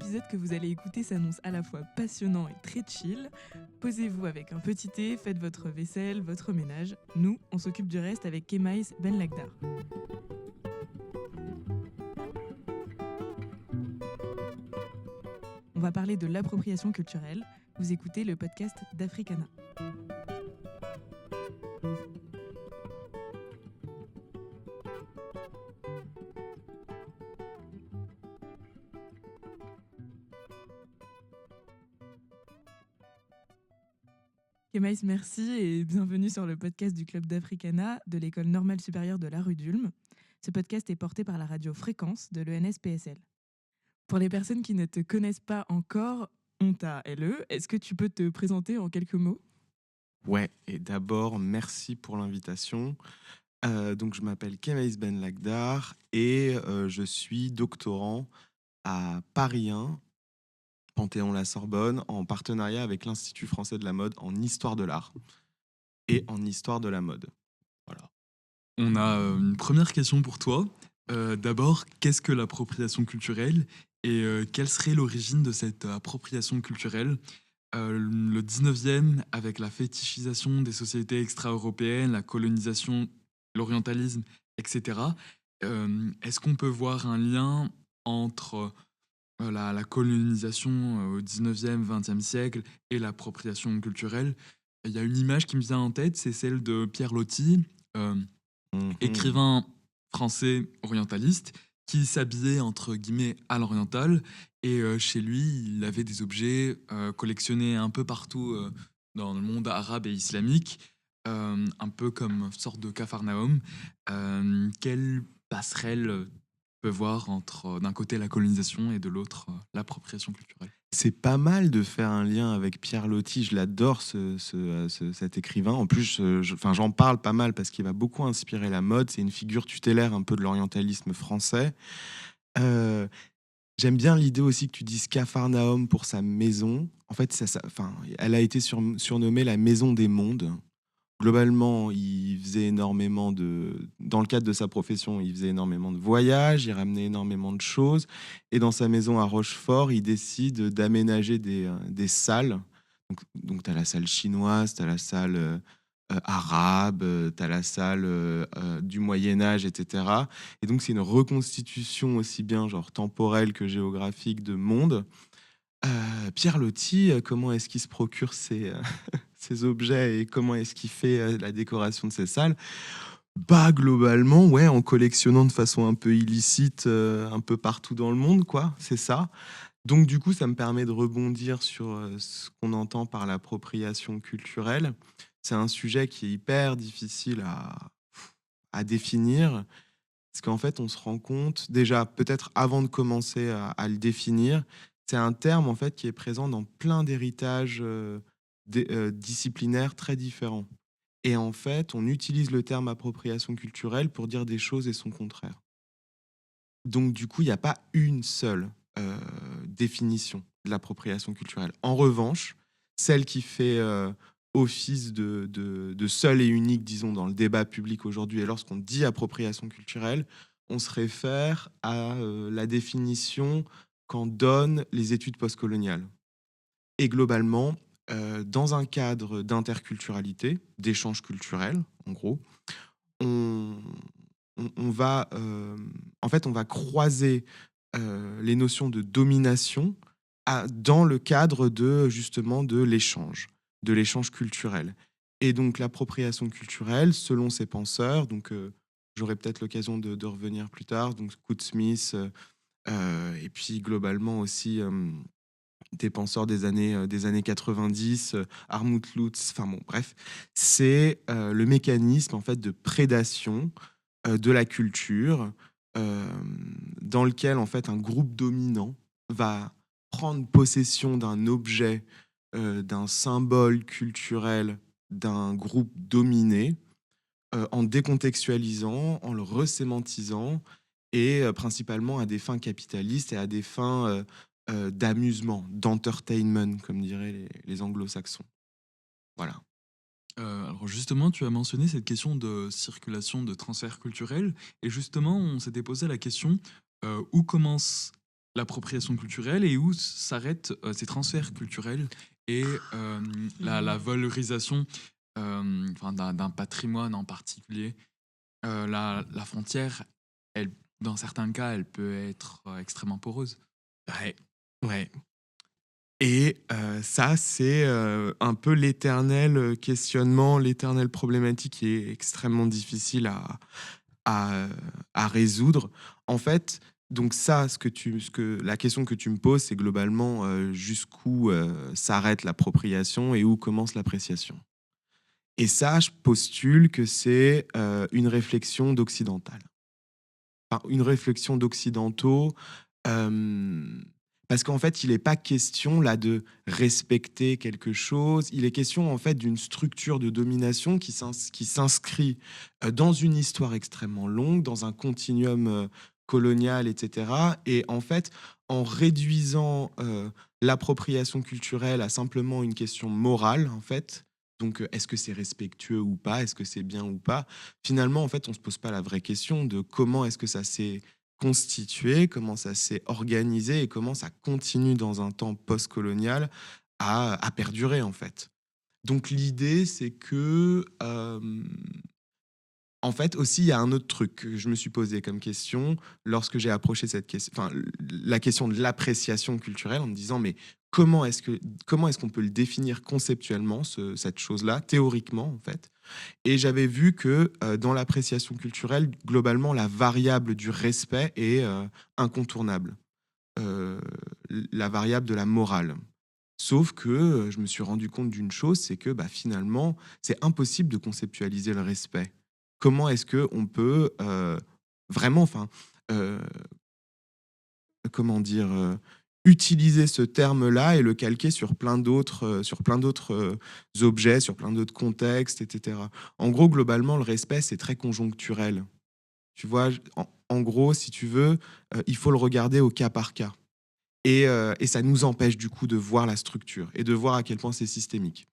L'épisode que vous allez écouter s'annonce à la fois passionnant et très chill. Posez-vous avec un petit thé, faites votre vaisselle, votre ménage. Nous, on s'occupe du reste avec Kemaïs Ben Lagdar. On va parler de l'appropriation culturelle. Vous écoutez le podcast d'Africana. Kemaïs, merci et bienvenue sur le podcast du Club d'Africana de l'École normale supérieure de la rue d'Ulm. Ce podcast est porté par la radio Fréquence de l'ENS-PSL. Pour les personnes qui ne te connaissent pas encore, on t'a LE. Est-ce que tu peux te présenter en quelques mots ? Ouais, et d'abord, merci pour l'invitation. Donc, je m'appelle Kemaïs Ben Lagdar et je suis doctorant à Paris 1, Panthéon-la-Sorbonne, en partenariat avec l'Institut français de la mode en histoire de l'art et en histoire de la mode. Voilà. On a une première question pour toi. D'abord, qu'est-ce que l'appropriation culturelle et quelle serait l'origine de cette appropriation culturelle ? Le 19e, avec la fétichisation des sociétés extra-européennes, la colonisation, l'orientalisme, etc. Est-ce qu'on peut voir un lien entre la colonisation au 19e, 20e siècle et l'appropriation culturelle ? Il y a une image qui me vient en tête, c'est celle de Pierre Loti, écrivain français orientaliste, qui s'habillait entre guillemets à l'oriental. Et chez lui, il avait des objets collectionnés un peu partout dans le monde arabe et islamique, un peu comme une sorte de Capharnaüm. Quelle passerelle peut voir entre d'un côté la colonisation et de l'autre l'appropriation culturelle? C'est pas mal de faire un lien avec Pierre Loti. Je l'adore, cet écrivain. En plus, j'en parle pas mal parce qu'il va beaucoup inspirer la mode. C'est une figure tutélaire un peu de l'orientalisme français. Euh, J'aime bien l'idée aussi que tu dises Capharnaüm pour sa maison. En fait, elle a été surnommée la maison des mondes. Globalement, il faisait énormément dans le cadre de sa profession, il faisait énormément de voyages, il ramenait énormément de choses. Et dans sa maison à Rochefort, il décide d'aménager des salles. Donc tu as la salle chinoise, tu as la salle arabe, tu as la salle du Moyen-Âge, etc. Et donc, c'est une reconstitution aussi bien genre temporelle que géographique de monde. Pierre Loti, comment est-ce qu'il se procure ces objets et comment est-ce qu'il fait la décoration de ces salles? Bah, globalement, ouais, en collectionnant de façon un peu illicite un peu partout dans le monde, quoi, c'est ça. Donc, du coup, ça me permet de rebondir sur ce qu'on entend par l'appropriation culturelle. C'est un sujet qui est hyper difficile à définir, parce qu'en fait, on se rend compte, déjà, peut-être avant de commencer à le définir, c'est un terme en fait qui est présent dans plein d'héritages disciplinaires très différents. Et en fait, on utilise le terme appropriation culturelle pour dire des choses et son contraire. Donc, du coup, il n'y a pas une seule définition de l'appropriation culturelle. En revanche, celle qui fait office de seule et unique, disons, dans le débat public aujourd'hui, et lorsqu'on dit appropriation culturelle, on se réfère à la définition qu'en donnent les études postcoloniales. Et globalement, dans un cadre d'interculturalité, d'échange culturel, en gros, on, on va, en fait, on va croiser les notions de domination dans le cadre justement de l'échange culturel. Et donc l'appropriation culturelle, selon ces penseurs, donc j'aurai peut-être l'occasion de revenir plus tard, donc Kurt Smith, et puis globalement aussi des penseurs des années 90, Armut Lutz, enfin bon, bref, c'est le mécanisme en fait de prédation de la culture, euh, dans lequel en fait un groupe dominant va prendre possession d'un objet, d'un symbole culturel d'un groupe dominé, en décontextualisant, en le resémantisant, et principalement à des fins capitalistes et à des fins d'amusement, d'entertainment, comme diraient les anglo-saxons. Voilà. Alors justement, tu as mentionné cette question de circulation, de transfert culturel, et justement, on s'était posé la question où commence l'appropriation culturelle et où s'arrêtent ces transferts culturels et la valorisation d'un patrimoine en particulier. La frontière, elle, dans certains cas, elle peut être extrêmement poreuse. Ouais, ouais. Et ça, c'est un peu l'éternel questionnement, l'éternelle problématique qui est extrêmement difficile à, à résoudre. En fait, donc ça, la question que tu me poses, c'est globalement jusqu'où s'arrête l'appropriation et où commence l'appréciation. Et ça, je postule que c'est une réflexion d'occidental. Enfin, une réflexion d'occidentaux, parce qu'en fait, il n'est pas question là de respecter quelque chose, il est question en fait d'une structure de domination qui s'inscrit dans une histoire extrêmement longue, dans un continuum colonial, etc. Et en fait, en réduisant l'appropriation culturelle à simplement une question morale, en fait, donc est-ce que c'est respectueux ou pas, est-ce que c'est bien ou pas, finalement, en fait, on ne se pose pas la vraie question de comment est-ce que ça s'est constitué, comment ça s'est organisé et comment ça continue dans un temps post-colonial à perdurer, en fait. Donc l'idée, c'est que en fait, aussi, il y a un autre truc que je me suis posé comme question lorsque j'ai approché cette question, enfin, la question de l'appréciation culturelle, en me disant, mais comment est-ce qu'on peut le définir conceptuellement, cette chose-là, théoriquement, en fait. Et j'avais vu que dans l'appréciation culturelle, globalement, la variable du respect est incontournable. Euh, la variable de la morale. Sauf que je me suis rendu compte d'une chose, c'est que bah, finalement, c'est impossible de conceptualiser le respect. Comment est-ce que on peut vraiment, enfin, euh, comment dire, utiliser ce terme-là et le calquer sur plein d'autres objets, sur plein d'autres contextes, etc. En gros, globalement, le respect, c'est très conjoncturel. Tu vois, en gros, si tu veux, il faut le regarder au cas par cas. Et ça nous empêche du coup de voir la structure et de voir à quel point c'est systémique.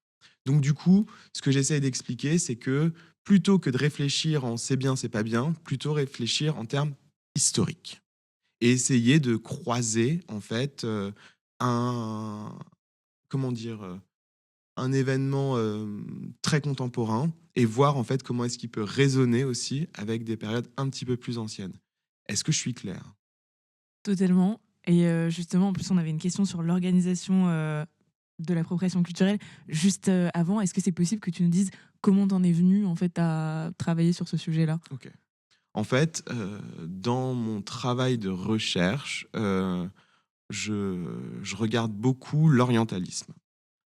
Donc du coup, ce que j'essaie d'expliquer, c'est que plutôt que de réfléchir en c'est bien, c'est pas bien, plutôt réfléchir en termes historiques et essayer de croiser en fait un comment dire un événement très contemporain et voir en fait comment est-ce qu'il peut résonner aussi avec des périodes un petit peu plus anciennes. Est-ce que je suis clair? Totalement. Et justement, en plus, on avait une question sur l'organisation de l'appropriation culturelle. Juste avant, est-ce que c'est possible que tu nous dises comment t'en es venu en fait à travailler sur ce sujet-là? Ok. En fait, dans mon travail de recherche, je regarde beaucoup l'orientalisme.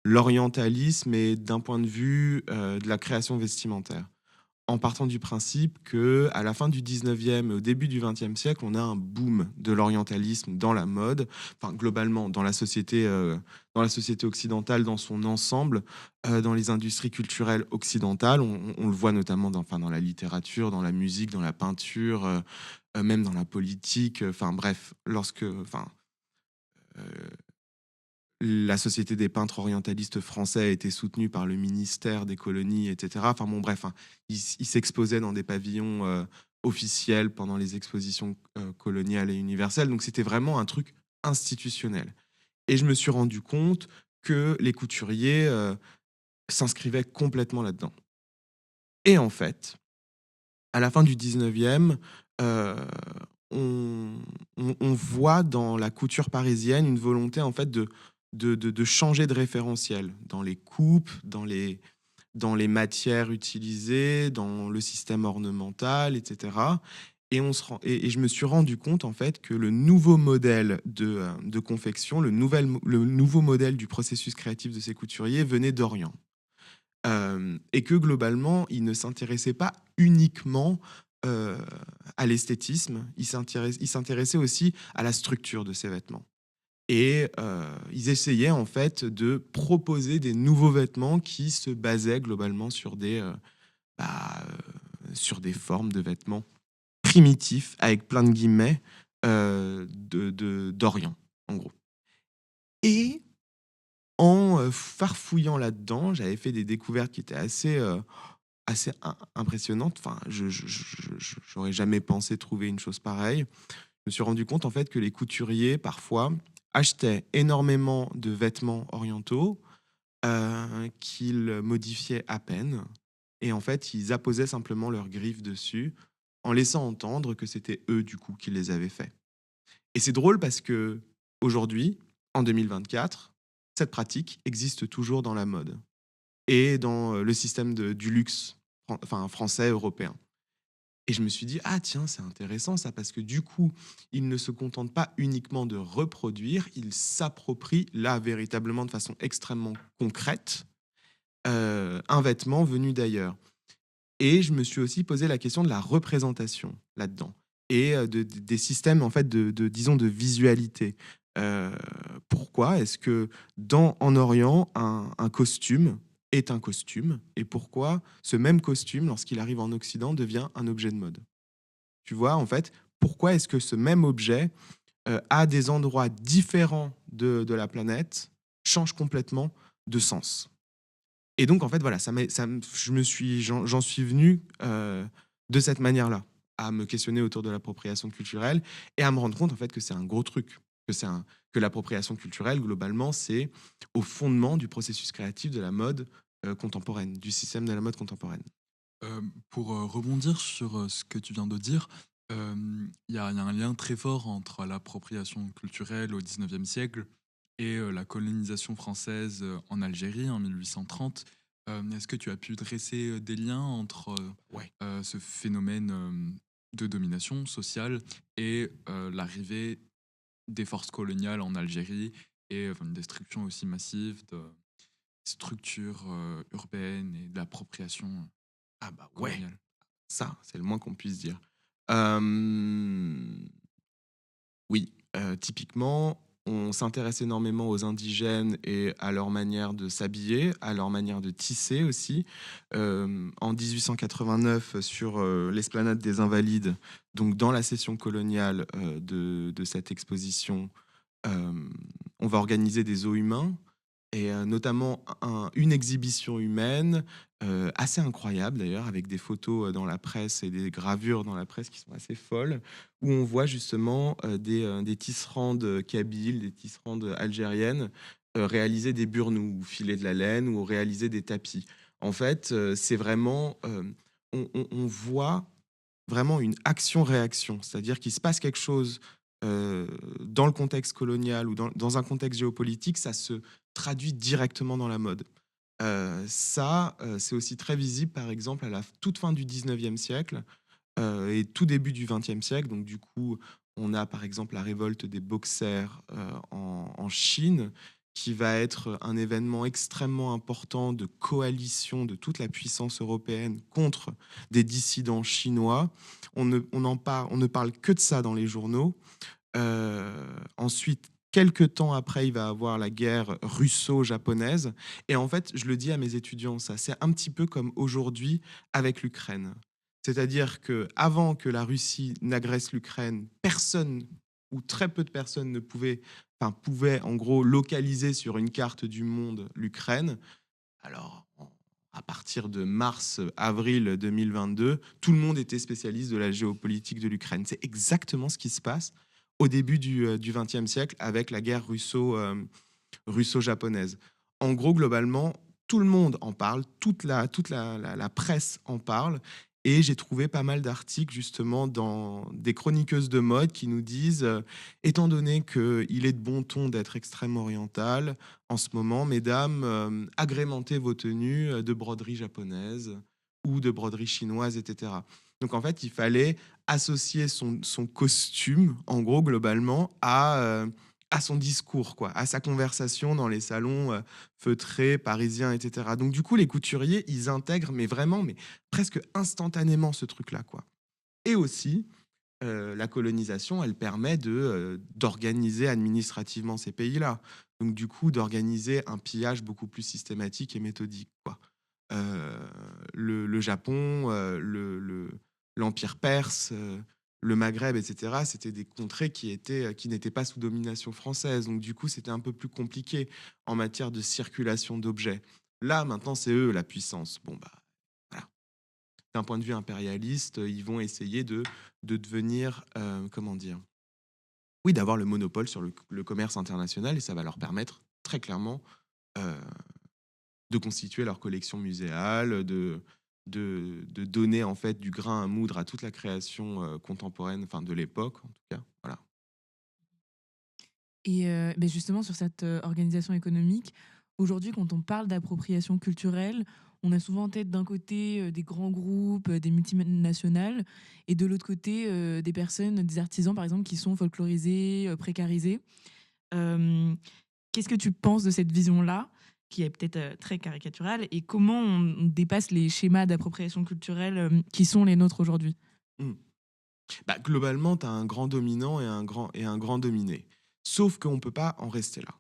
L'orientalisme est d'un point de vue de la création vestimentaire. En partant du principe que à la fin du 19e et au début du 20e siècle, on a un boom de l'orientalisme dans la mode, enfin globalement dans la société occidentale dans son ensemble, dans les industries culturelles occidentales. On le voit notamment dans la littérature, dans la musique, dans la peinture, même dans la politique. Enfin bref, euh, la Société des peintres orientalistes français a été soutenue par le ministère des colonies, etc. Enfin bon, bref, hein, ils s'exposaient dans des pavillons officiels pendant les expositions coloniales et universelles. Donc c'était vraiment un truc institutionnel. Et je me suis rendu compte que les couturiers s'inscrivaient complètement là-dedans. Et en fait, à la fin du 19e, euh, on voit dans la couture parisienne une volonté en fait de changer de référentiel dans les coupes, dans les matières utilisées, dans le système ornemental, etc. Et je me suis rendu compte en fait que le nouveau modèle de confection, le nouveau modèle du processus créatif de ces couturiers venait d'Orient. Et que globalement, il ne s'intéressait pas uniquement euh, à l'esthétisme, il s'intéressait aussi à la structure de ces vêtements. Et ils essayaient en fait de proposer des nouveaux vêtements qui se basaient globalement sur des formes de vêtements primitifs, avec plein de guillemets, d'Orient, en gros. Et en farfouillant là-dedans, j'avais fait des découvertes qui étaient assez impressionnantes. Enfin, j'aurais jamais pensé trouver une chose pareille. Je me suis rendu compte en fait que les couturiers, parfois, achetaient énormément de vêtements orientaux qu'ils modifiaient à peine. Et en fait, ils apposaient simplement leurs griffes dessus en laissant entendre que c'était eux, du coup, qui les avaient faits. Et c'est drôle parce que aujourd'hui, en 2024, cette pratique existe toujours dans la mode et dans le système du luxe enfin, français, européen. Et je me suis dit, ah tiens, c'est intéressant ça, parce que du coup, ils ne se contentent pas uniquement de reproduire, ils s'approprient là véritablement de façon extrêmement concrète un vêtement venu d'ailleurs. Et je me suis aussi posé la question de la représentation là-dedans et des systèmes en fait disons de visualité. Euh, Pourquoi est-ce que en Orient un costume est un costume et pourquoi ce même costume lorsqu'il arrive en Occident devient un objet de mode? Tu vois en fait pourquoi est-ce que ce même objet à des endroits différents de la planète change complètement de sens? Et donc, en fait, voilà, j'en suis venu de cette manière-là, à me questionner autour de l'appropriation culturelle et à me rendre compte, en fait, que c'est un gros truc, que l'appropriation culturelle, globalement, c'est au fondement du processus créatif de la mode contemporaine, du système de la mode contemporaine. Pour rebondir sur ce que tu viens de dire, il y a un lien très fort entre l'appropriation culturelle au 19e siècle et la colonisation française en Algérie en 1830. Est-ce que tu as pu dresser des liens entre Ouais. ce phénomène de domination sociale et l'arrivée des forces coloniales en Algérie et une destruction aussi massive de structures urbaines et de l'appropriation Ah bah ouais, coloniale? ça, c'est le moins qu'on puisse dire. Euh, Oui, typiquement, on s'intéresse énormément aux indigènes et à leur manière de s'habiller, à leur manière de tisser aussi. En 1889, sur l'esplanade des Invalides, donc dans la session coloniale de cette exposition, euh, on va organiser des os humains et notamment une exhibition humaine assez incroyable d'ailleurs, avec des photos dans la presse et des gravures dans la presse qui sont assez folles, où on voit justement des tisserandes kabyles, des tisserandes algériennes réaliser des burnous, ou filer de la laine, ou réaliser des tapis. En fait, c'est vraiment, on voit vraiment une action-réaction, c'est-à-dire qu'il se passe quelque chose dans le contexte colonial ou dans un contexte géopolitique, ça se traduit directement dans la mode. C'est aussi très visible, par exemple, à la toute fin du 19e siècle et tout début du 20e siècle. Donc, du coup, on a par exemple la révolte des Boxers en Chine, qui va être un événement extrêmement important de coalition de toute la puissance européenne contre des dissidents chinois. On ne parle que de ça dans les journaux. Ensuite, quelques temps après, il va y avoir la guerre russo-japonaise. Et en fait, je le dis à mes étudiants, ça, c'est un petit peu comme aujourd'hui avec l'Ukraine. C'est-à-dire que avant que la Russie n'agresse l'Ukraine, personne ou très peu de personnes ne pouvaient, enfin, pouvaient en gros localiser sur une carte du monde l'Ukraine. Alors, à partir de mars-avril 2022, tout le monde était spécialiste de la géopolitique de l'Ukraine. C'est exactement ce qui se passe au début du XXe siècle avec la guerre russo-japonaise. En gros, globalement, tout le monde en parle, toute la presse en parle. Et j'ai trouvé pas mal d'articles justement dans des chroniqueuses de mode qui nous disent, étant donné qu'il est de bon ton d'être extrême oriental, en ce moment, mesdames, agrémentez vos tenues de broderie japonaise ou de broderie chinoise, etc. Donc en fait, il fallait associer son costume, en gros, globalement, à son discours, quoi, à sa conversation dans les salons feutrés, parisiens, etc. Donc du coup, les couturiers, ils intègrent, mais vraiment, mais presque instantanément ce truc-là, quoi. Et aussi, la colonisation, elle permet d'organiser administrativement ces pays-là. Donc du coup, d'organiser un pillage beaucoup plus systématique et méthodique, quoi. Euh, le Japon, l'Empire perse, le Maghreb, etc., c'était des contrées qui n'étaient pas sous domination française. Donc, du coup, c'était un peu plus compliqué en matière de circulation d'objets. Là, maintenant, c'est eux la puissance. Bon, bah, voilà. D'un point de vue impérialiste, ils vont essayer de devenir, comment dire, oui, d'avoir le monopole sur le commerce international, et ça va leur permettre très clairement euh, de constituer leur collection muséale, de donner en fait du grain à moudre à toute la création contemporaine, enfin de l'époque en tout cas. Voilà. Et ben justement, sur cette organisation économique, aujourd'hui, quand on parle d'appropriation culturelle, on a souvent en tête d'un côté des grands groupes, des multinationales, et de l'autre côté des personnes, des artisans par exemple, qui sont folklorisés, précarisés. Euh, Qu'est-ce que tu penses de cette vision-là, qui est peut-être très caricaturale, et comment on dépasse les schémas d'appropriation culturelle qui sont les nôtres aujourd'hui? Mm. Bah, globalement, tu as un grand dominant et un grand dominé. Sauf qu'on ne peut pas en rester là.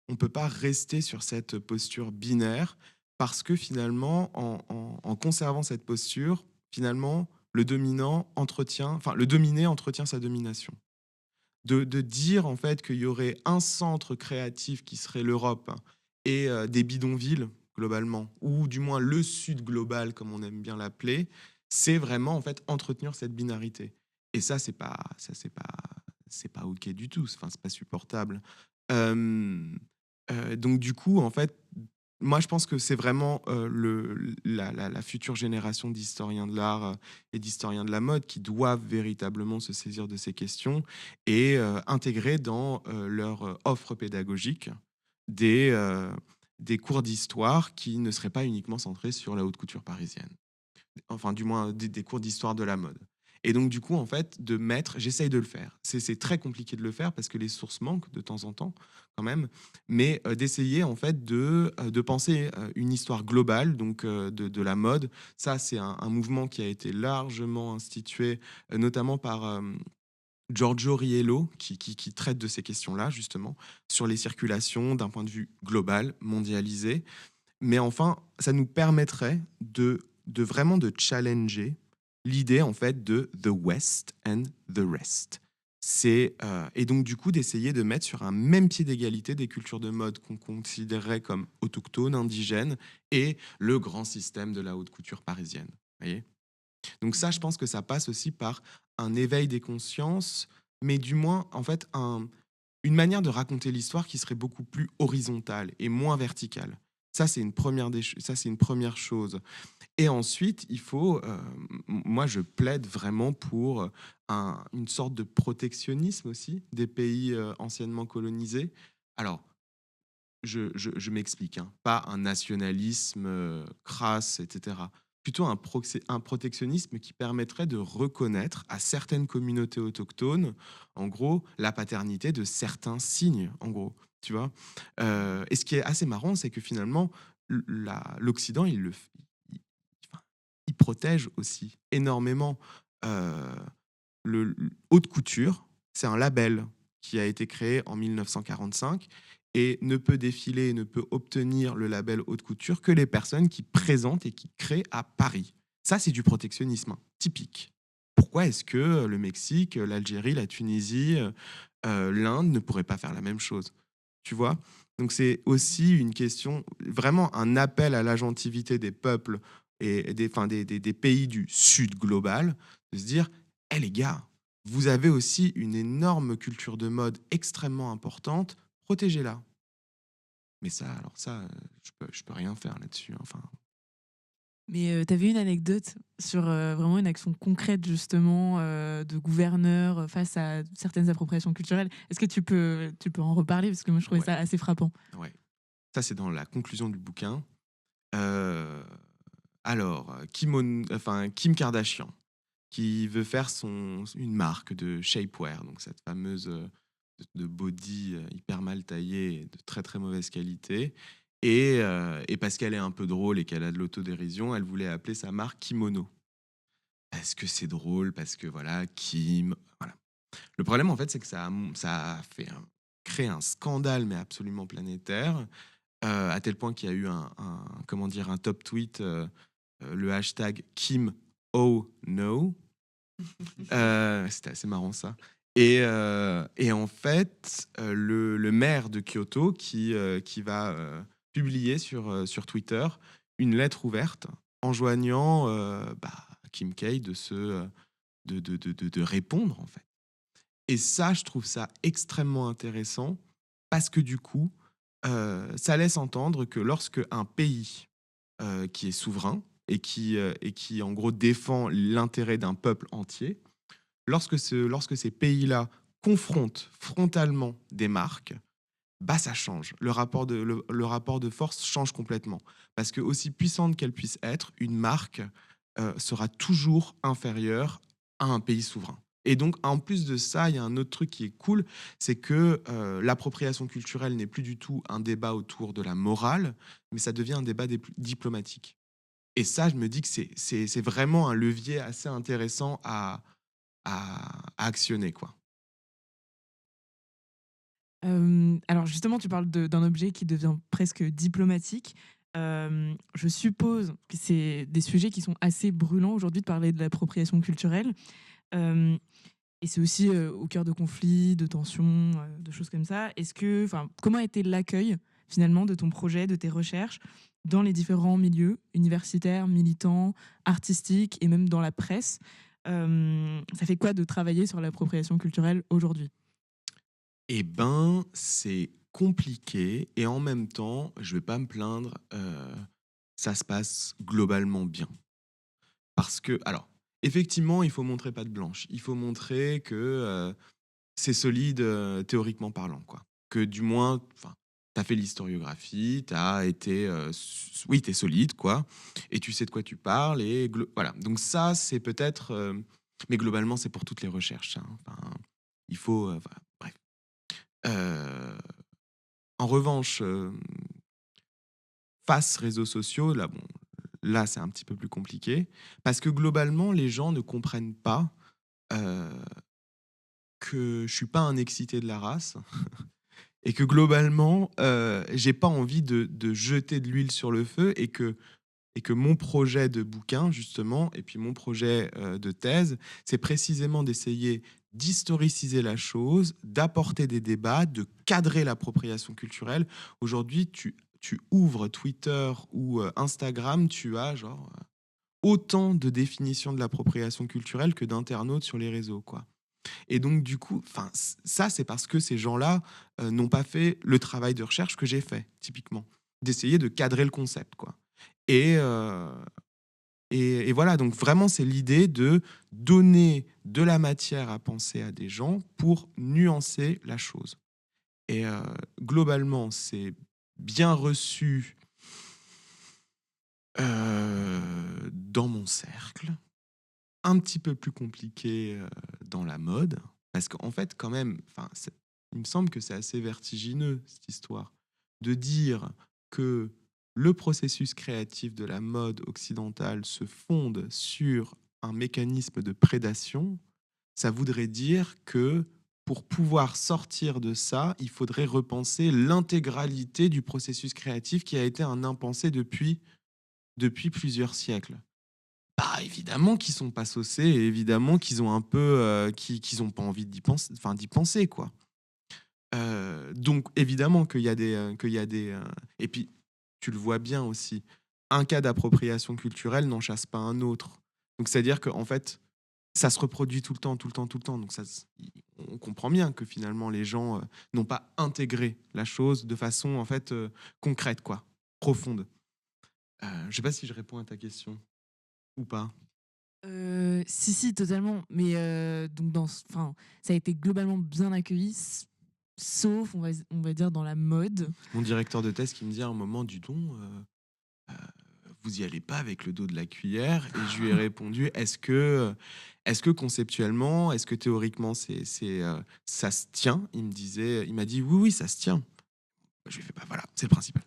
On ne peut pas rester sur cette posture binaire parce que finalement, en conservant cette posture, finalement, le dominé entretient sa domination. De dire en fait qu'il y aurait un centre créatif qui serait l'Europe et des bidonvilles globalement, ou du moins le Sud global comme on aime bien l'appeler, c'est vraiment en fait entretenir cette binarité. Et c'est pas ok du tout. Enfin, c'est pas supportable. Euh, donc du coup, en fait, moi je pense que c'est vraiment la future génération d'historiens de l'art et d'historiens de la mode qui doivent véritablement se saisir de ces questions et intégrer dans leur offre pédagogique des, euh, des cours d'histoire qui ne seraient pas uniquement centrés sur la haute couture parisienne. Enfin, du moins, des cours d'histoire de la mode. Et donc, du coup, en fait, j'essaye de le faire. C'est très compliqué de le faire parce que les sources manquent de temps en temps, quand même, mais d'essayer, en fait, de penser une histoire globale, donc de la mode. Ça, c'est un mouvement qui a été largement institué, notamment par Giorgio Riello, qui traite de ces questions-là, justement, sur les circulations d'un point de vue global, mondialisé. Mais enfin, ça nous permettrait de vraiment de challenger l'idée en fait de the West and the rest. Et donc du coup d'essayer de mettre sur un même pied d'égalité des cultures de mode qu'on considérerait comme autochtones, indigènes, et le grand système de la haute couture parisienne. Vous voyez. Donc ça, je pense que ça passe aussi par un éveil des consciences, mais du moins en fait une manière de raconter l'histoire qui serait beaucoup plus horizontale et moins verticale. Ça, c'est ça, c'est une première chose. Et ensuite, il faut, moi, je plaide vraiment pour une sorte de protectionnisme aussi des pays anciennement colonisés. Alors, je m'explique, hein, pas un nationalisme crasse, etc. Plutôt un protectionnisme qui permettrait de reconnaître à certaines communautés autochtones, en gros, la paternité de certains signes, en gros. Tu vois. Et ce qui est assez marrant, c'est que finalement, l'Occident, enfin, il protège aussi énormément euh, haute couture. C'est un label qui a été créé en 1945 et ne peut défiler et ne peut obtenir le label haute couture que les personnes qui présentent et qui créent à Paris. Ça, c'est du protectionnisme typique. Pourquoi est-ce que le Mexique, l'Algérie, la Tunisie, l'Inde ne pourraient pas faire la même chose? Tu vois. Donc c'est aussi une question, vraiment un appel à l'agentivité des peuples et des pays du Sud global, de se dire, hé les gars, vous avez aussi une énorme culture de mode extrêmement importante, protégez-la. Mais ça, alors ça, je peux rien faire là-dessus. Enfin, Mais tu avais une anecdote sur vraiment une action concrète justement de gouverneur face à certaines appropriations culturelles. Est-ce que tu peux en reparler? Parce que moi, je trouvais ouais, ça assez frappant. ouais. Ça, c'est dans la conclusion du bouquin. Euh, alors, Kim Kardashian, qui veut faire une marque de shapewear, donc cette fameuse de body hyper mal taillé et de très très mauvaise qualité. Et parce qu'elle est un peu drôle et qu'elle a de l'autodérision, elle voulait appeler sa marque Kimono. Parce que c'est drôle, parce que voilà, Kim. Voilà. Le problème, en fait, c'est que ça a créé un scandale, mais absolument planétaire, à tel point qu'il y a eu comment dire, un top tweet, le hashtag Kim Oh No. C'était assez marrant ça. Et en fait, le maire de Kyoto qui va publier sur Twitter une lettre ouverte enjoignant Kim K de répondre en fait. Et ça, je trouve ça extrêmement intéressant parce que du coup, ça laisse entendre que lorsque un pays qui est souverain et qui, en gros, défend l'intérêt d'un peuple entier, lorsque ces pays-là confrontent frontalement des marques, bah ça change. Le rapport de force change complètement. Parce que aussi puissante qu'elle puisse être, une marque sera toujours inférieure à un pays souverain. Et donc, en plus de ça, il y a un autre truc qui est cool, c'est que l'appropriation culturelle n'est plus du tout un débat autour de la morale, mais ça devient un débat diplomatique. Et ça, je me dis que c'est vraiment un levier assez intéressant à actionner, quoi. Alors justement, tu parles d'un objet qui devient presque diplomatique. Je suppose que c'est des sujets qui sont assez brûlants aujourd'hui de parler de l'appropriation culturelle. Euh, et c'est aussi au cœur de conflits, de tensions, de choses comme ça. Comment a été l'accueil finalement de ton projet, de tes recherches dans les différents milieux universitaires, militants, artistiques et même dans la presse? Ça fait quoi de travailler sur l'appropriation culturelle aujourd'hui? Eh ben, c'est compliqué et en même temps, je vais pas me plaindre, ça se passe globalement bien. Parce que alors, effectivement, il faut montrer patte blanche. Il faut montrer que, c'est solide, théoriquement parlant, quoi. Que du moins, enfin, tu as fait l'historiographie, tu as été, oui, tu es solide, quoi, et tu sais de quoi tu parles et voilà. Donc ça, c'est peut-être, mais globalement, c'est pour toutes les recherches, hein. Enfin, il faut, voilà, bref. Heu, En revanche, face réseaux sociaux, là, bon, là, c'est un petit peu plus compliqué parce que globalement, les gens ne comprennent pas, heu, que je suis pas un excité de la race et que globalement, j'ai pas envie de jeter de l'huile sur le feu et que mon projet de bouquin justement et puis mon projet, de thèse, c'est précisément d'essayer d'historiciser la chose, d'apporter des débats, de cadrer l'appropriation culturelle. Aujourd'hui, tu ouvres Twitter ou, Instagram, tu as genre, autant de définitions de l'appropriation culturelle que d'internautes sur les réseaux, quoi. Et donc du coup, enfin, ça, c'est parce que ces gens-là, n'ont pas fait le travail de recherche que j'ai fait, typiquement. D'essayer de cadrer le concept, quoi. Et et voilà, donc vraiment, c'est l'idée de donner de la matière à penser à des gens pour nuancer la chose. Et globalement, c'est bien reçu, dans mon cercle. Un petit peu plus compliqué, dans la mode, parce qu'en fait, quand même, enfin, il me semble que c'est assez vertigineux, cette histoire, de dire que le processus créatif de la mode occidentale se fonde sur un mécanisme de prédation. Ça voudrait dire que pour pouvoir sortir de ça, il faudrait repenser l'intégralité du processus créatif qui a été un impensé depuis plusieurs siècles. Bah, évidemment qu'ils sont pas saucés et évidemment qu'ils ont un peu, qu'ils ont pas envie d'y penser, quoi. Donc évidemment qu'il y a des, et puis tu le vois bien aussi, un cas d'appropriation culturelle n'en chasse pas un autre. Donc c'est-à-dire qu'en fait, ça se reproduit tout le temps, tout le temps, tout le temps. Donc on comprend bien que finalement les gens, n'ont pas intégré la chose de façon en fait, concrète, quoi, profonde. Je sais pas si je réponds à ta question ou pas? Si, si, totalement. Mais donc, ça a été globalement bien accueilli, sauf, on va dire, dans la mode. Mon directeur de thèse qui me dit à un moment: «Du don, vous y allez pas avec le dos de la cuillère?» Et je lui ai répondu: est-ce que conceptuellement, est-ce que théoriquement ça se tient?» Il m'a dit: «Oui, oui, ça se tient». Je lui ai fait: «Bah, voilà, c'est le principal».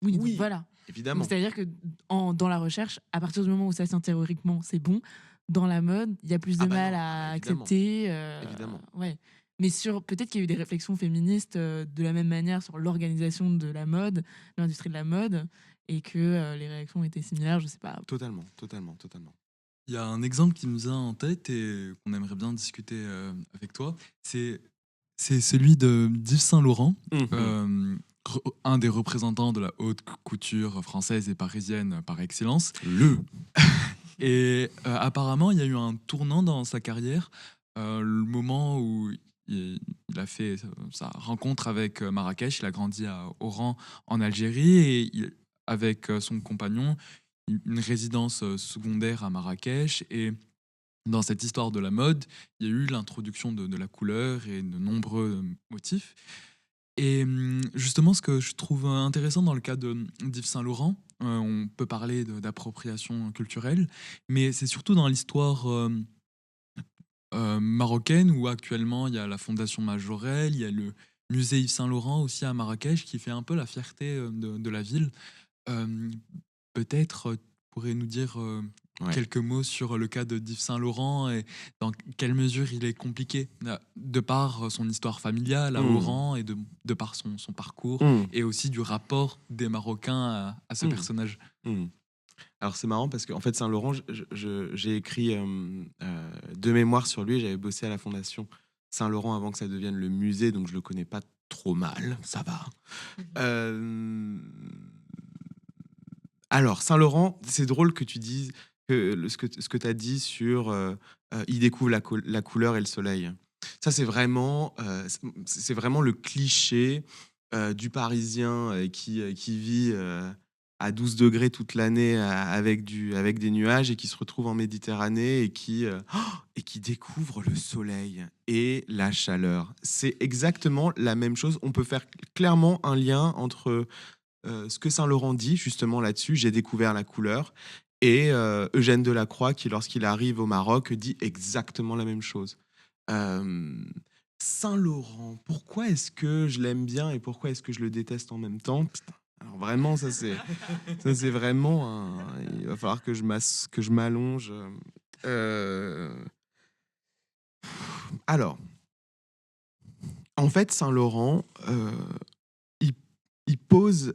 Oui, donc Oui, voilà. Donc, évidemment, c'est-à-dire que dans la recherche, à partir du moment où ça se tient théoriquement, c'est bon. Dans la mode, il y a plus ah de bah mal non, ah bah à évidemment, accepter. évidemment. Ouais. Mais peut-être qu'il y a eu des réflexions féministes de la même manière sur l'organisation de la mode, de l'industrie de la mode, et que les réactions étaient similaires, je sais pas. Totalement, totalement, totalement. Il y a un exemple qui me vient en tête et qu'on aimerait bien discuter avec toi. C'est celui d'Yves Saint-Laurent, Mmh. un des représentants de la haute couture française et parisienne par excellence. Le Et apparemment, il y a eu un tournant dans sa carrière le moment où il a fait sa rencontre avec Marrakech. Il a grandi à Oran, en Algérie, et avec son compagnon, une résidence secondaire à Marrakech. Et dans cette histoire de la mode, il y a eu l'introduction de la couleur et de nombreux motifs. Et justement, ce que je trouve intéressant dans le cas d'Yves Saint-Laurent, on peut parler d'appropriation culturelle, mais c'est surtout dans l'histoire marocaine, où actuellement il y a la Fondation Majorelle, il y a le musée Yves Saint-Laurent aussi à Marrakech, qui fait un peu la fierté de la ville. Euh, Peut-être tu pourrais nous dire Ouais. quelques mots sur le cas de d'Yves Saint-Laurent et dans quelle mesure il est compliqué, de par son histoire familiale à Mmh. Oran et de par son parcours, Mmh. et aussi du rapport des Marocains à ce Mmh. personnage. Mmh. Alors c'est marrant parce qu'en fait Saint-Laurent, j'ai écrit deux mémoires sur lui. J'avais bossé à la Fondation Saint-Laurent avant que ça devienne le musée, donc je le connais pas trop mal, ça va. Euh, Alors Saint-Laurent, c'est drôle que tu dises ce que tu as dit sur il découvre la couleur et le soleil. Ça c'est vraiment le cliché du Parisien qui vit à 12 degrés toute l'année avec des nuages et qui se retrouve en Méditerranée et qui découvre le soleil et la chaleur. C'est exactement la même chose. On peut faire clairement un lien entre ce que Saint-Laurent dit justement là-dessus, j'ai découvert la couleur, et Eugène Delacroix qui, lorsqu'il arrive au Maroc, dit exactement la même chose. Euh, Saint-Laurent, pourquoi est-ce que je l'aime bien et pourquoi est-ce que je le déteste en même temps? Putain. Alors vraiment, ça c'est vraiment il va falloir que je m'allonge. Euh, alors, en fait, Saint-Laurent, il, il pose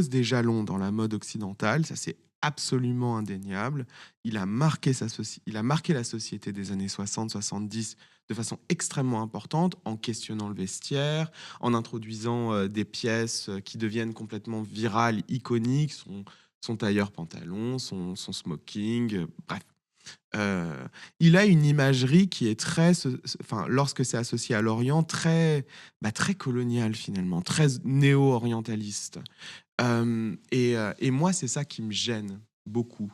des jalons dans la mode occidentale, ça c'est absolument indéniable. Il a marqué la société des années 60-70 de façon extrêmement importante, en questionnant le vestiaire, en introduisant des pièces qui deviennent complètement virales, iconiques, son tailleur pantalon, son smoking, bref. Euh, il a une imagerie qui est enfin, lorsque c'est associé à l'Orient, très coloniale finalement, très néo-orientaliste. Et moi, c'est ça qui me gêne beaucoup.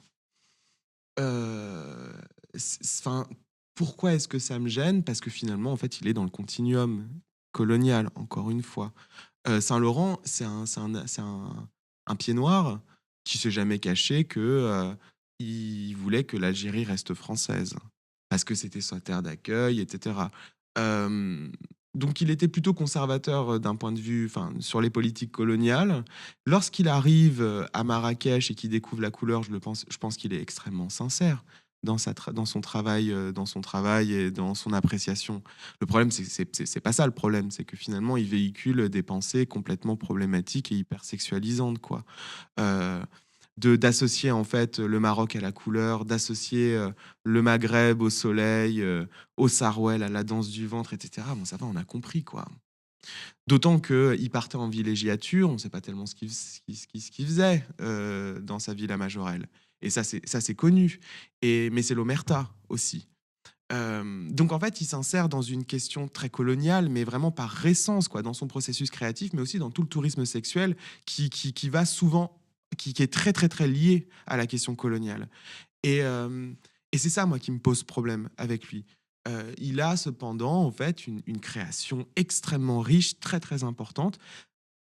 Euh, enfin, pourquoi est-ce que ça me gêne? Parce que finalement, en fait, il est dans le continuum colonial, encore une fois. Saint-Laurent, c'est un pied noir qui s'est jamais caché que il voulait que l'Algérie reste française parce que c'était sa terre d'accueil, etc. Euh, donc il était plutôt conservateur d'un point de vue, enfin, sur les politiques coloniales. Lorsqu'il arrive à Marrakech et qu'il découvre la couleur, je pense qu'il est extrêmement sincère dans son travail et dans son appréciation. Le problème, c'est pas ça le problème, c'est que finalement, il véhicule des pensées complètement problématiques et hyper sexualisantes, quoi. Euh, D'associer en fait le Maroc à la couleur, d'associer le Maghreb au soleil, au Sarouel, à la danse du ventre, etc. Bon, ça va, on a compris, quoi. D'autant qu'il partait en villégiature, on ne sait pas tellement ce qu'il faisait dans sa villa Majorelle. Et ça, c'est connu. Mais c'est l'omerta aussi. Donc en fait, il s'insère dans une question très coloniale, mais vraiment par essence, quoi, dans son processus créatif, mais aussi dans tout le tourisme sexuel qui va souvent, qui est très très très lié à la question coloniale. Et, euh, et c'est ça, moi, qui me pose problème avec lui. Il a cependant, en fait, une création extrêmement riche, très très importante.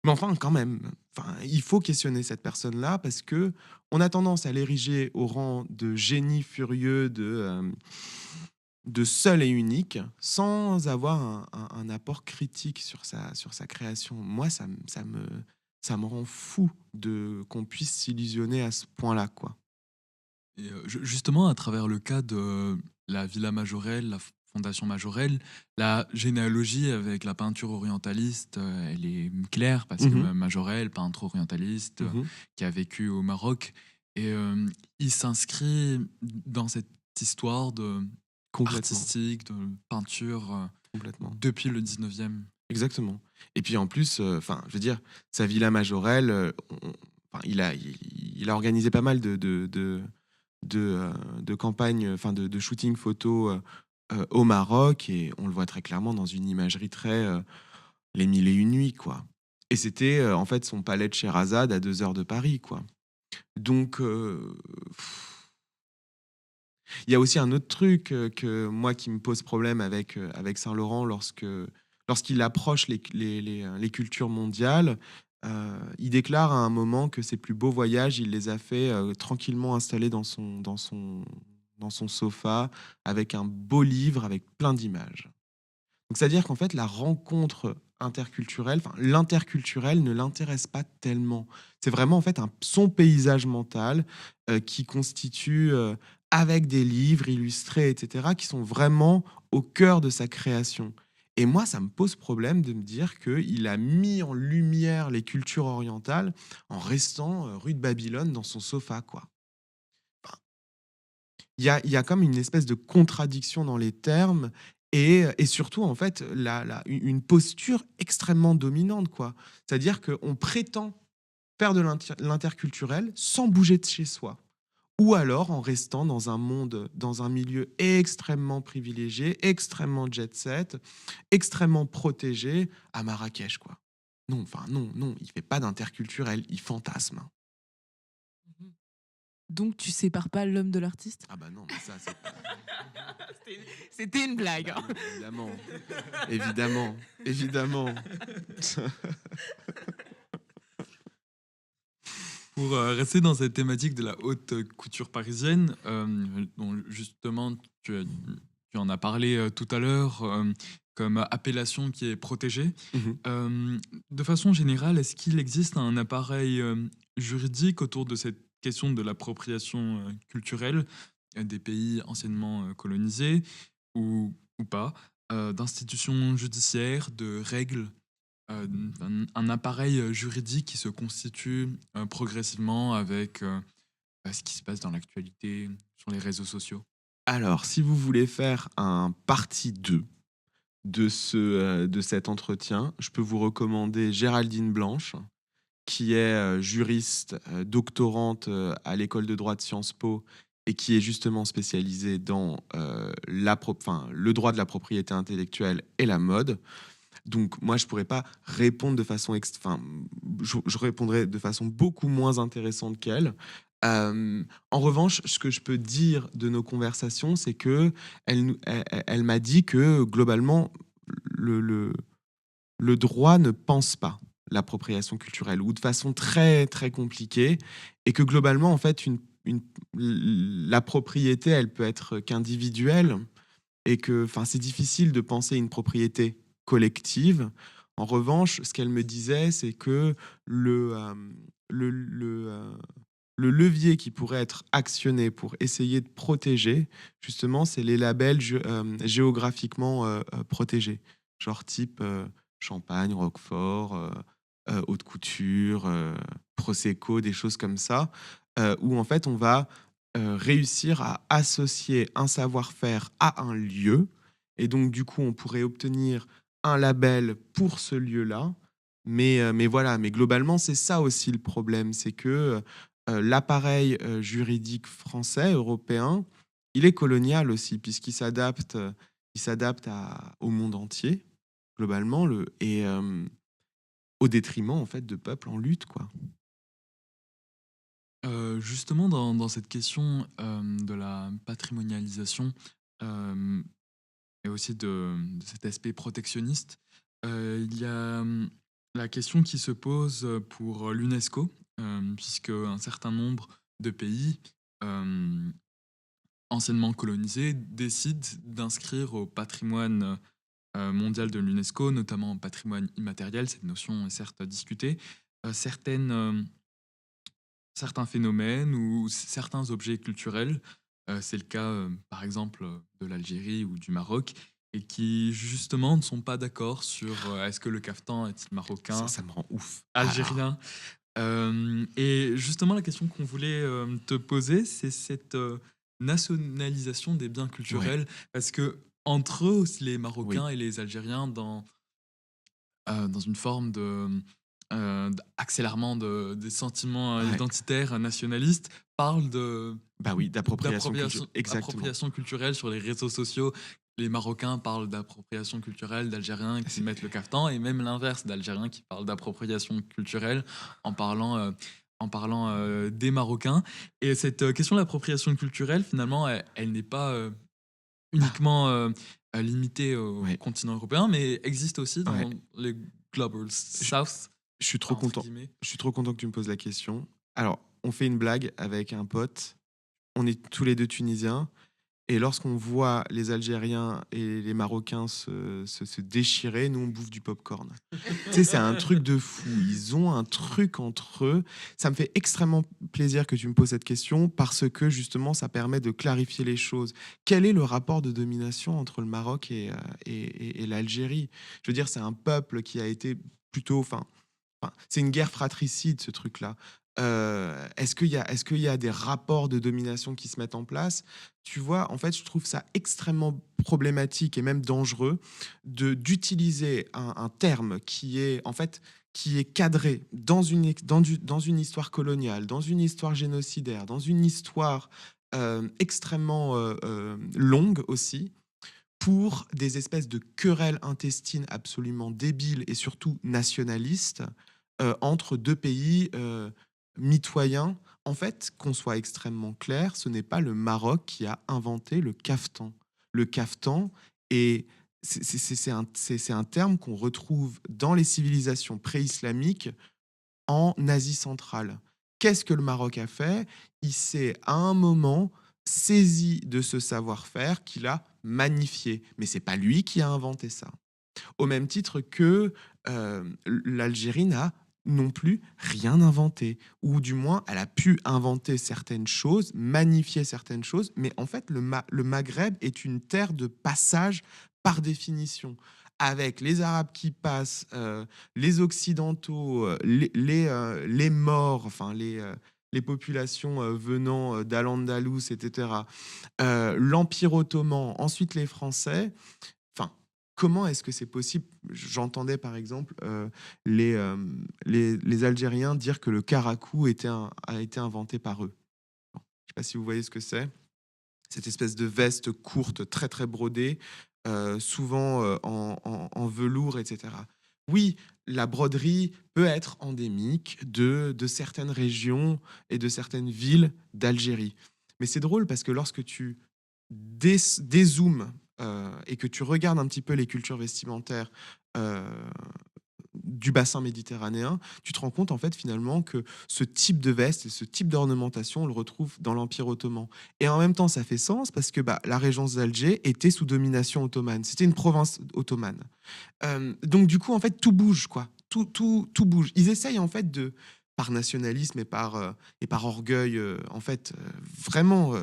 Mais enfin, quand même, enfin, il faut questionner cette personne-là parce que on a tendance à l'ériger au rang de génie furieux, de seul et unique, sans avoir un apport critique sur sa création. Moi, ça me rend fou qu'on puisse s'illusionner à ce point-là, quoi. Et justement, à travers le cas de la Villa Majorelle, la Fondation Majorelle, la généalogie avec la peinture orientaliste, elle est claire, parce que Mhm, Majorelle, peintre orientaliste, mhm. qui a vécu au Maroc, et il s'inscrit dans cette histoire Complètement, artistique, de peinture, complètement. depuis le 19e. Exactement. Et puis en plus, enfin, je veux dire, sa Villa Majorelle, enfin, il a organisé pas mal de campagnes, enfin de shooting photo au Maroc, et on le voit très clairement dans une imagerie très Les Mille et Une Nuits, quoi. Et c'était en fait son palais de Sherazade à 2 heures de Paris, quoi. Donc, il y a aussi un autre truc que moi qui me pose problème avec Saint-Laurent lorsqu'il approche les cultures mondiales. Il déclare à un moment que ses plus beaux voyages, il les a fait tranquillement installé dans son sofa avec un beau livre avec plein d'images. Donc, c'est-à-dire qu'en fait, la rencontre interculturelle, enfin, l'interculturel ne l'intéresse pas tellement. C'est vraiment en fait son paysage mental qui constitue, avec des livres illustrés, etc., qui sont vraiment au cœur de sa création. Et moi, ça me pose problème de me dire qu'il a mis en lumière les cultures orientales en restant rue de Babylone dans son sofa, quoi. Enfin, il y a comme une espèce de contradiction dans les termes et surtout, en fait, une posture extrêmement dominante, quoi. C'est-à-dire qu'on prétend faire de l'interculturel sans bouger de chez soi. Ou alors en restant dans un monde, dans un milieu extrêmement privilégié, extrêmement jet-set, extrêmement protégé à Marrakech, quoi. Non, enfin non, non, il fait pas d'interculturel, il fantasme. Donc, tu sépares pas l'homme de l'artiste? Ah bah non, mais ça, c'est C'était une blague. bah oui, évidemment, évidemment. Pour rester dans cette thématique de la haute couture parisienne, dont justement tu en as parlé tout à l'heure comme appellation qui est protégée. Mhm. De façon générale, est-ce qu'il existe un appareil juridique autour de cette question de l'appropriation culturelle des pays anciennement colonisés ou pas, d'institutions judiciaires, de règles, un appareil juridique qui se constitue progressivement avec ce qui se passe dans l'actualité, sur les réseaux sociaux? Alors, si vous voulez faire un partie 2 de cet entretien, je peux vous recommander Géraldine Blanche, qui est juriste, doctorante à l'école de droit de Sciences Po et qui est justement spécialisée dans le droit de la propriété intellectuelle et la mode. Donc moi, je pourrais pas répondre de façon... je répondrais de façon beaucoup moins intéressante qu'elle. En revanche, ce que je peux dire de nos conversations, c'est que elle m'a dit que globalement, le, le, le droit ne pense pas l'appropriation culturelle ou de façon très très compliquée et que globalement, en fait, la propriété, elle peut être qu'individuelle et que c'est difficile de penser une propriété collective. En revanche, ce qu'elle me disait, c'est que le, le, euh, le levier qui pourrait être actionné pour essayer de protéger, justement, c'est les labels géographiquement protégés, genre type Champagne, Roquefort, haute couture, Prosecco, des choses comme ça, où en fait on va réussir à associer un savoir-faire à un lieu. Et donc, du coup, on pourrait obtenir un label pour ce lieu-là. Mais voilà, mais globalement, c'est ça aussi le problème. C'est que l'appareil juridique français, européen, il est colonial aussi, puisqu'il s'adapte au monde entier, globalement, et au détriment en fait, de peuples en lutte, quoi. Justement, dans cette question de la patrimonialisation euh, et aussi de cet aspect protectionniste, il y a la question qui se pose pour l'UNESCO, puisque un certain nombre de pays euh, anciennement colonisés décident d'inscrire au patrimoine mondial de l'UNESCO, notamment patrimoine immatériel, cette notion est certes discutée, certains phénomènes ou certains objets culturels. C'est le cas, par exemple, de l'Algérie ou du Maroc, et qui justement ne sont pas d'accord sur est-ce que le caftan est-il marocain, Ça me rend ouf. algérien. Et justement, la question qu'on voulait te poser, c'est cette nationalisation des biens culturels, parce que entre eux, aussi, les Oui. Marocains et les Algériens, dans une forme accélératement des sentiments Ouais. identitaires, nationalistes, parlent Bah oui, d'appropriation culturelle. Exactement. d'appropriation culturelle sur les réseaux sociaux. Les Marocains parlent d'appropriation culturelle d'Algériens qui C'est- mettent le caftan, et même l'inverse, d'Algériens qui parlent d'appropriation culturelle en parlant des Marocains. Et cette question de l'appropriation culturelle, finalement, elle n'est pas Bah, uniquement limitée au ouais. continent européen, mais existe aussi Ouais. dans les Global Je, South, je suis trop entre content. guillemets. Je suis trop content que tu me poses la question. Alors, on fait une blague avec un pote. On est tous les deux tunisiens. Et lorsqu'on voit les Algériens et les Marocains se déchirer, nous, on bouffe du popcorn. Tu sais, c'est un truc de fou. Ils ont un truc entre eux. Ça me fait extrêmement plaisir que tu me poses cette question parce que, justement, ça permet de clarifier les choses. Quel est le rapport de domination entre le Maroc et l'Algérie? Je veux dire, c'est un peuple qui a été plutôt... Enfin, c'est une guerre fratricide, ce truc-là. Est-ce qu'il y a des rapports de domination qui se mettent en place? Tu vois, en fait, je trouve ça extrêmement problématique et même dangereux d'utiliser un terme qui est, en fait, qui est cadré dans une histoire coloniale, dans une histoire génocidaire, dans une histoire extrêmement longue aussi, pour des espèces de querelles intestines absolument débiles et surtout nationalistes entre deux pays mitoyens. En fait, qu'on soit extrêmement clair, ce n'est pas le Maroc qui a inventé le caftan. Le caftan est c'est un terme qu'on retrouve dans les civilisations pré-islamiques en Asie centrale. Qu'est-ce que le Maroc a fait? Il s'est à un moment saisi de ce savoir-faire qu'il a magnifié. Mais c'est pas lui qui a inventé ça. Au même titre que l'Algérie n'a non plus rien inventé, ou du moins elle a pu inventer certaines choses, magnifier certaines choses, mais en fait le Maghreb est une terre de passage par définition, avec les Arabes qui passent, les Occidentaux, les morts, enfin les populations venant d'Al-Andalus, etc., l'Empire ottoman, ensuite les Français. Enfin, comment est-ce que c'est possible? J'entendais par exemple les Algériens dire que le caracou a été inventé par eux. Bon, je ne sais pas si vous voyez ce que c'est. Cette espèce de veste courte, très très brodée, souvent en velours, etc. Oui, la broderie peut être endémique de certaines régions et de certaines villes d'Algérie. Mais c'est drôle parce que lorsque tu dézoomes et que tu regardes un petit peu les cultures vestimentaires euh, du bassin méditerranéen, tu te rends compte en fait finalement que ce type de veste et ce type d'ornementation, on le retrouve dans l'Empire ottoman. Et en même temps, ça fait sens parce que la régence d'Alger était sous domination ottomane. C'était une province ottomane. Donc du coup, en fait, tout bouge, quoi. Tout bouge. Ils essayent en fait par nationalisme et par orgueil, en fait, vraiment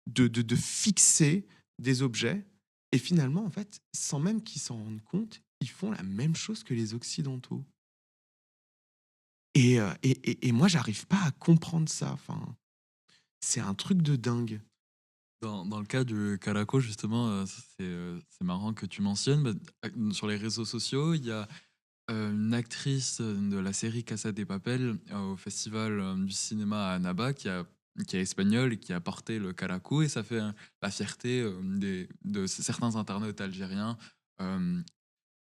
de fixer des objets. Et finalement, en fait, sans même qu'ils s'en rendent compte, ils font la même chose que les Occidentaux. Et moi, j'arrive pas à comprendre ça. Enfin, c'est un truc de dingue. Dans le cas du Caraco, justement, c'est marrant que tu mentionnes. Sur les réseaux sociaux, il y a une actrice de la série Casa de Papel au festival du cinéma à Annaba qui est espagnole et qui a porté le Caraco, et ça fait la fierté de certains internautes algériens. euh,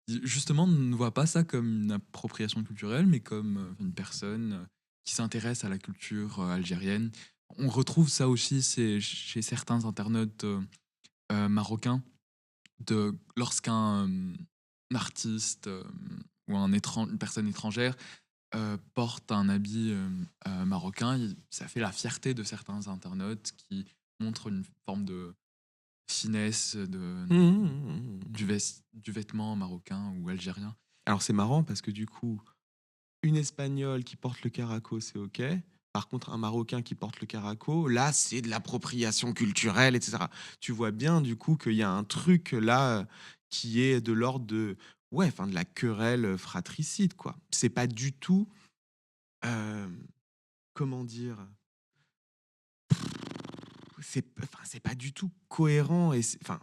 qui, justement, ne voient pas ça comme une appropriation culturelle, mais comme une personne qui s'intéresse à la culture algérienne. On retrouve ça aussi chez certains internautes marocains, lorsqu'un artiste ou une personne étrangère porte un habit marocain, ça fait la fierté de certains internautes qui montrent une forme de finesse du vêtement marocain ou algérien. Alors c'est marrant parce que du coup, une Espagnole qui porte le caraco, c'est OK. Par contre, un Marocain qui porte le caraco, là, c'est de l'appropriation culturelle, etc. Tu vois bien, du coup, qu'il y a un truc là qui est de l'ordre ouais, enfin, de la querelle fratricide, quoi. C'est pas du tout, euh, comment dire, c'est pas du tout cohérent et enfin,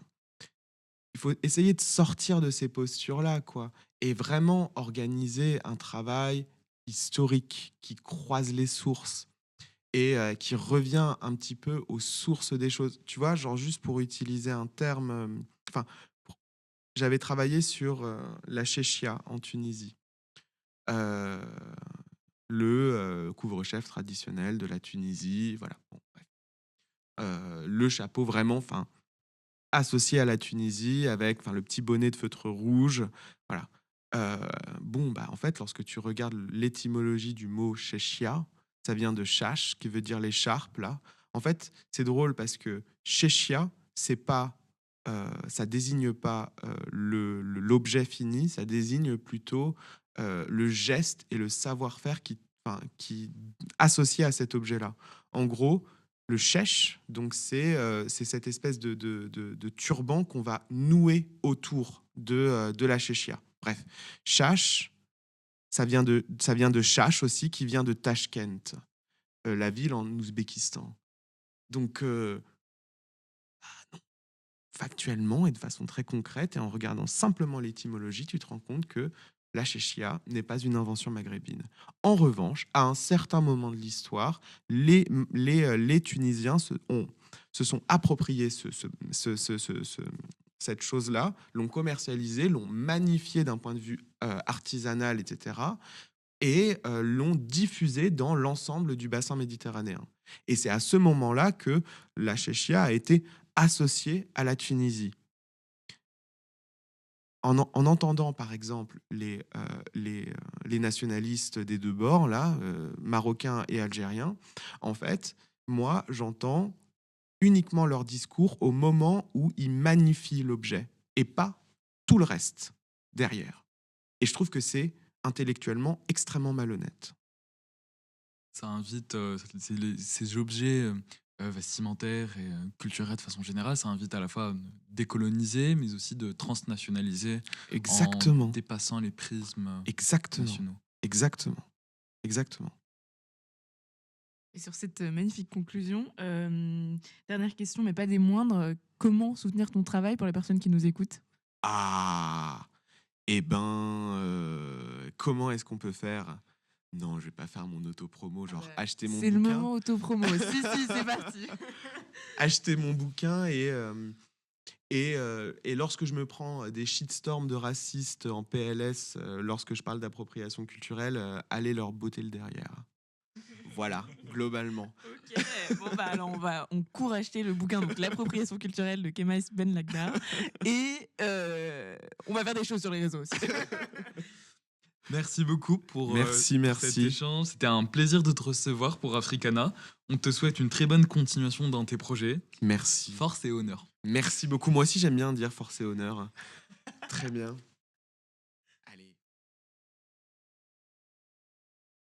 il faut essayer de sortir de ces postures-là, quoi, et vraiment organiser un travail historique, qui croise les sources et qui revient un petit peu aux sources des choses. Tu vois, genre juste pour utiliser un terme, enfin, j'avais travaillé sur la chéchia en Tunisie, euh, le couvre-chef traditionnel de la Tunisie, voilà. Bon, bref. Le chapeau vraiment, enfin, associé à la Tunisie avec, enfin, le petit bonnet de feutre rouge, voilà. Euh, bon, bah en fait, lorsque tu regardes l'étymologie du mot chéchia, ça vient de chash, qui veut dire l'écharpe là. En fait, c'est drôle parce que chéchia, c'est pas, ça désigne pas l'objet fini, ça désigne plutôt le geste et le savoir-faire enfin, qui associé à cet objet-là. En gros, le chèche, donc c'est cette espèce de turban qu'on va nouer autour de la chéchia. Bref, chash, ça vient de Chash aussi, qui vient de Tashkent, la ville en Ouzbékistan. Donc, factuellement et de façon très concrète, et en regardant simplement l'étymologie, tu te rends compte que la chéchia n'est pas une invention maghrébine. En revanche, à un certain moment de l'histoire, les Tunisiens se sont appropriés cette chose-là, l'ont commercialisée, l'ont magnifiée d'un point de vue artisanal, etc., et l'ont diffusée dans l'ensemble du bassin méditerranéen. Et c'est à ce moment-là que la chéchia a été associée à la Tunisie. En entendant, par exemple, les nationalistes des deux bords, là, marocains et algériens, en fait, moi, j'entends uniquement leur discours au moment où ils magnifient l'objet et pas tout le reste derrière. Et je trouve que c'est intellectuellement extrêmement malhonnête. Ça invite, ces objets vestimentaires et culturels de façon générale, ça invite à la fois à décoloniser, mais aussi de transnationaliser en Exactement, dépassant les prismes exactement, nationaux. exactement, exactement. Et sur cette magnifique conclusion, dernière question, mais pas des moindres, comment soutenir ton travail pour les personnes qui nous écoutent? Ah, eh ben, comment est-ce qu'on peut faire? Non, je vais pas faire mon autopromo, genre acheter mon C'est le bouquin, moment auto-promo. Si, si, c'est parti. acheter mon bouquin et lorsque je me prends des shitstorms de racistes en PLS, lorsque je parle d'appropriation culturelle, allez leur botter le derrière. Voilà, globalement. Ok, bon bah alors on court acheter le bouquin, donc l'appropriation culturelle de Kemaïs Ben Lagdar, et on va faire des choses sur les réseaux aussi. Merci beaucoup pour Merci, pour cet merci. échange. C'était un plaisir de te recevoir pour Africana. On te souhaite une très bonne continuation dans tes projets. Merci. Force et honneur. Merci beaucoup. Moi aussi, j'aime bien dire force et honneur. Très bien.